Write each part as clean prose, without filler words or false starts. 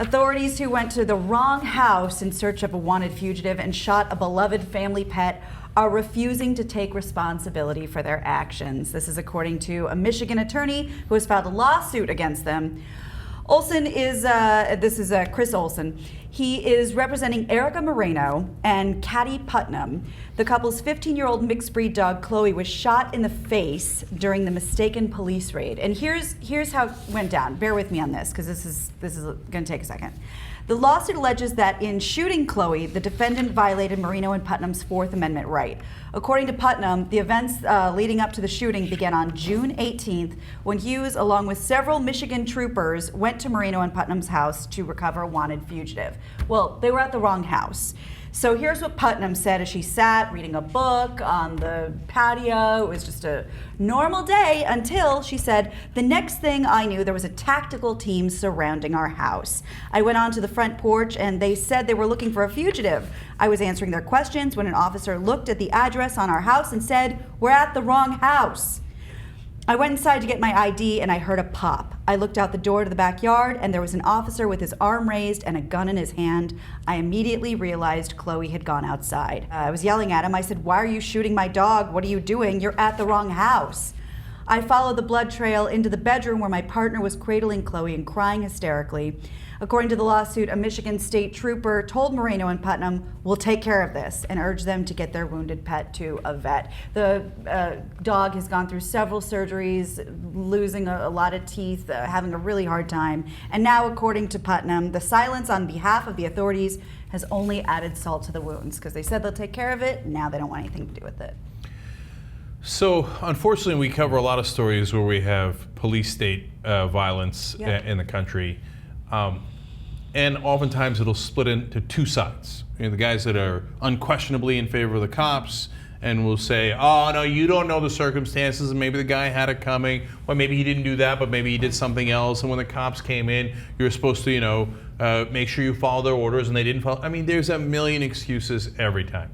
Authorities who went to the wrong house in search of a wanted fugitive and shot a beloved family pet are refusing to take responsibility for their actions. This is according to a Michigan attorney who has filed a lawsuit against them. Olson is, Chris Olson. He is representing Erica Moreno and Katti Putnam. The couple's 15-year-old mixed breed dog, Clohe, was shot in the face during the mistaken police raid. And here's how it went down. Bear with me on this, because this is going to take a second. The lawsuit alleges that in shooting Clohe, the defendant violated Moreno and Putnam's Fourth Amendment right. According to Putnam, the events leading up to the shooting began on June 18th when Hughes, along with several Michigan troopers, went to Moreno and Putnam's house to recover a wanted fugitive. Well, they were at the wrong house. So here's what Putnam said as she sat reading a book on the patio. It was just a normal day until, she said, the next thing I knew, there was a tactical team surrounding our house. I went onto the front porch and they said they were looking for a fugitive. I was answering their questions when an officer looked at the address on our house and said, "We're at the wrong house." I went inside to get my ID and I heard a pop. I looked out the door to the backyard and there was an officer with his arm raised and a gun in his hand. I immediately realized Clohe had gone outside. I was yelling at him. I said, "Why are you shooting my dog? What are you doing? You're at the wrong house." I followed the blood trail into the bedroom where my partner was cradling Clohe and crying hysterically. According to the lawsuit, a Michigan state trooper told Moreno and Putnam, "We'll take care of this," and urged them to get their wounded pet to a vet. The dog has gone through several surgeries, losing a lot of teeth, having a really hard time. And now, according to Putnam, the silence on behalf of the authorities has only added salt to the wounds, because they said they'll take care of it. Now they don't want anything to do with it. So, unfortunately, we cover a lot of stories where we have police-state violence in the country. And oftentimes it'll split into two sides. You know, the guys that are unquestionably in favor of the cops and will say, "Oh, no, you don't know the circumstances, and maybe the guy had it coming, or maybe he didn't do that, but maybe he did something else, and when the cops came in, you're supposed to, make sure you follow their orders, and they didn't follow." I mean, there's a million excuses every time.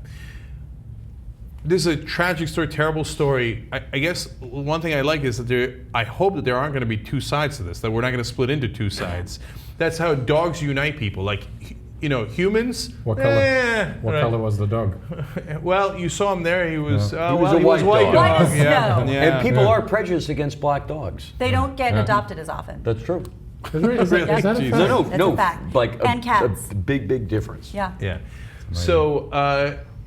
This is a tragic story, terrible story. I guess one thing I like is that I hope that there aren't going to be two sides to this, that we're not going to split into two sides. That's how dogs unite people. Like, humans. What color? What color was the dog? Well, you saw him there. He was. Yeah. He was a white dog. White as snow. Yeah. And people are prejudiced against black dogs. They don't get adopted as often. That's true. Is that a fact? No. a fact. Like and cats. a big difference. Yeah. Yeah. So,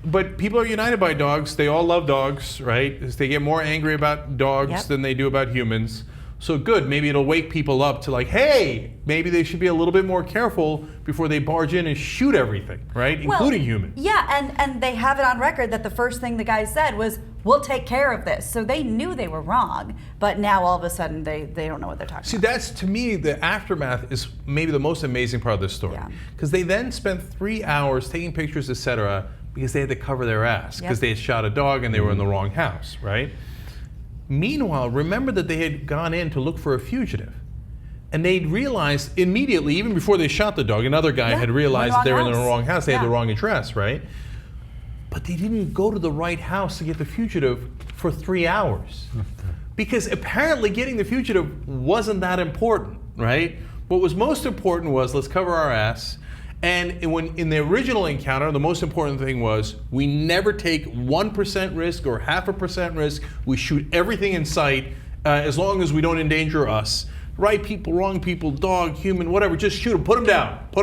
but people are united by dogs. They all love dogs, right? They get more angry about dogs than they do about humans. So good, maybe it'll wake people up to like, hey, maybe they should be a little bit more careful before they barge in and shoot everything, right? Including humans. Yeah, and they have it on record that the first thing the guy said was, "We'll take care of this." So they knew they were wrong, but now all of a sudden they don't know what they're talking about. See, that's, to me, the aftermath is maybe the most amazing part of this story. Because they then spent 3 hours taking pictures, etc., because they had to cover their ass, because they had shot a dog and they were in the wrong house, right? Meanwhile, remember that they had gone in to look for a fugitive. And they'd realized immediately, even before they shot the dog, another guy had realized that they were in the wrong house. They had the wrong address, right? But they didn't go to the right house to get the fugitive for 3 hours. Because apparently getting the fugitive wasn't that important, right? What was most important was, let's cover our ass. And when in the original encounter, the most important thing was we never take 1% risk or 0.5% risk. We shoot everything in sight as long as we don't endanger us. Right people, wrong people, dog, human, whatever, just shoot them, put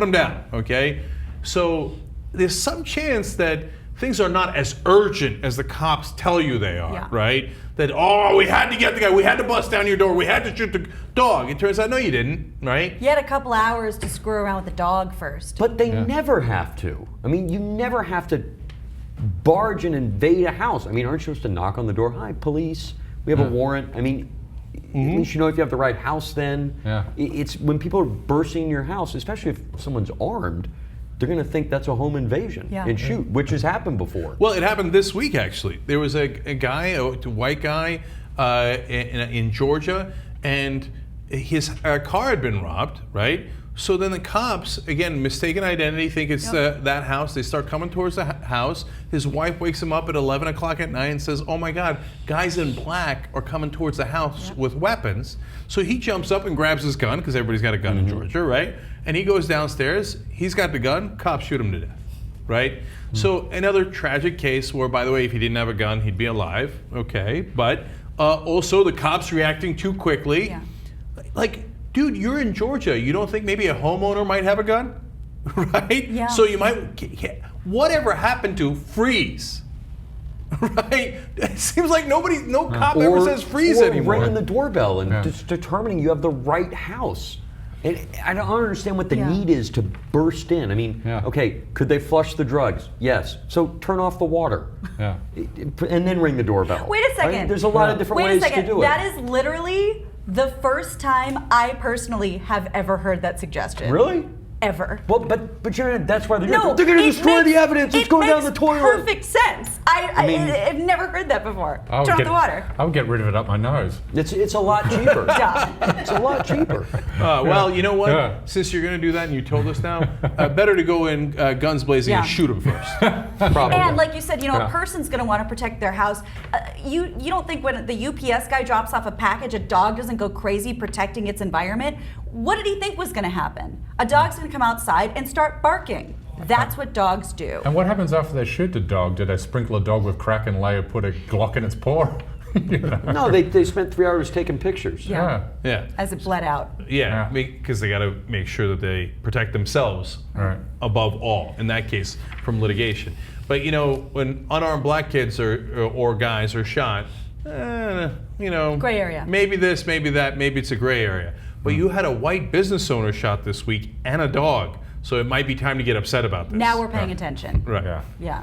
them down, okay? So there's some chance that things are not as urgent as the cops tell you they are, right? That, we had to get the guy, we had to bust down your door, we had to shoot the dog. It turns out, no, you didn't, right? You had a couple hours to screw around with the dog first. But they never have to. I mean, you never have to barge and invade a house. I mean, aren't you supposed to knock on the door? "Hi, police, we have a warrant." I mean, at least you know if you have the right house then. It's when people are bursting in your house, especially if someone's armed, they're going to think that's a home invasion and shoot, which has happened before. Well, it happened this week, actually. There was a white guy in Georgia, and his car had been robbed, right? So then the cops, again, mistaken identity, think it's that house. They start coming towards the house. His wife wakes him up at 11 o'clock at night and says, oh my God, guys in black are coming towards the house with weapons. So he jumps up and grabs his gun, because everybody's got a gun in Georgia, right? And he goes downstairs. He's got the gun. Cops shoot him to death, right? So another tragic case where, by the way, if he didn't have a gun, he'd be alive, okay? But also the cops reacting too quickly. Yeah. Like, dude, you're in Georgia. You don't think maybe a homeowner might have a gun? Right? Yeah. So you might, whatever happened to freeze? Right? It seems like no cop ever says freeze anymore. Ringing the doorbell and just determining you have the right house. And I don't understand what the need is to burst in. I mean, okay, could they flush the drugs? Yes. So turn off the water. Yeah. And then ring the doorbell. Wait a second. Right? There's a lot of different ways to do it. That is literally the first time I personally have ever heard that suggestion. Really? Ever. Well, but you're, that's why they're No, they're going to destroy the evidence. It's going down the toilet. It makes perfect sense. I've never heard that before. Turn off the water. I would get rid of it up my nose. It's a lot cheaper. It's a lot cheaper. Well, you know what? Since you're going to do that and you told us now, better to go in guns blazing and shoot them first. Probably. And like you said, a person's going to want to protect their house. You don't think when the UPS guy drops off a package, a dog doesn't go crazy protecting its environment? What did he think was going to happen? A dog's going to come outside and start barking. That's what dogs do. And what happens after they shoot the dog? Do they sprinkle a dog with crack and put a Glock in its paw? No, they spent 3 hours taking pictures. Yeah. As it bled out. Yeah, because they got to make sure that they protect themselves above all, in that case, from litigation. But when unarmed black kids or guys are shot, gray area. Maybe this, maybe that, maybe it's a gray area. But you had a white business owner shot this week and a dog, so it might be time to get upset about this. Now we're paying attention. Right. Yeah. Yeah.